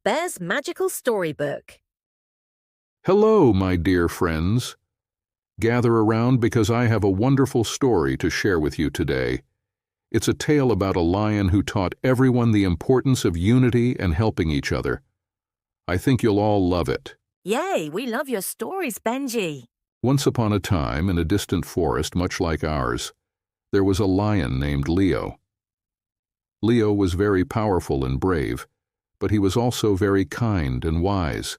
Bear's Magical Storybook. Hello, my dear friends. Gather around because I have a wonderful story to share with you today. It's a tale about a lion who taught everyone the importance of unity and helping each other. I think you'll all love it. Yay, we love your stories, Benji. Once upon a time, in a distant forest much like ours, there was a lion named Leo. Leo was very powerful and brave, but he was also very kind and wise.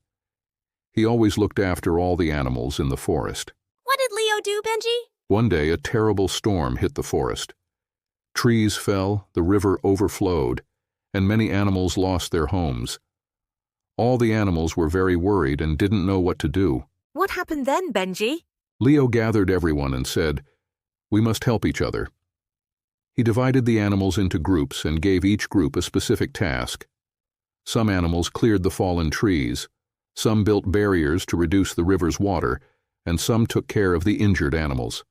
He always looked after all the animals in the forest. What did Leo do, Benji? One day, a terrible storm hit the forest. Trees fell, the river overflowed, and many animals lost their homes. All the animals were very worried and didn't know what to do. What happened then, Benji? Leo gathered everyone and said, "We must help each other." He divided the animals into groups and gave each group a specific task. Some animals cleared the fallen trees, some built barriers to reduce the river's water, and some took care of the injured animals.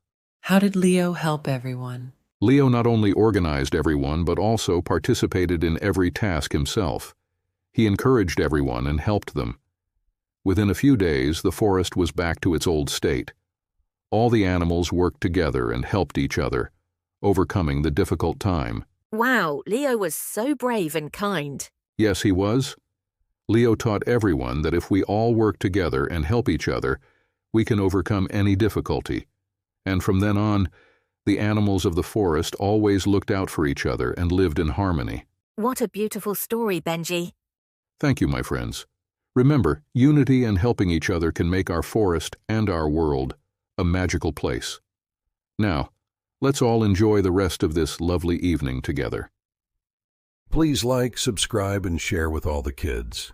How did Leo help everyone? Leo not only organized everyone but also participated in every task himself. He encouraged everyone and helped them. Within a few days, the forest was back to its old state. All the animals worked together and helped each other, overcoming the difficult time. Wow, Leo was so brave and kind. Yes, he was. Leo taught everyone that if we all work together and help each other, we can overcome any difficulty. And from then on, the animals of the forest always looked out for each other and lived in harmony. What a beautiful story, Benji. Thank you, my friends. Remember, unity and helping each other can make our forest and our world a magical place. Now, let's all enjoy the rest of this lovely evening together. Please like, subscribe, and share with all the kids.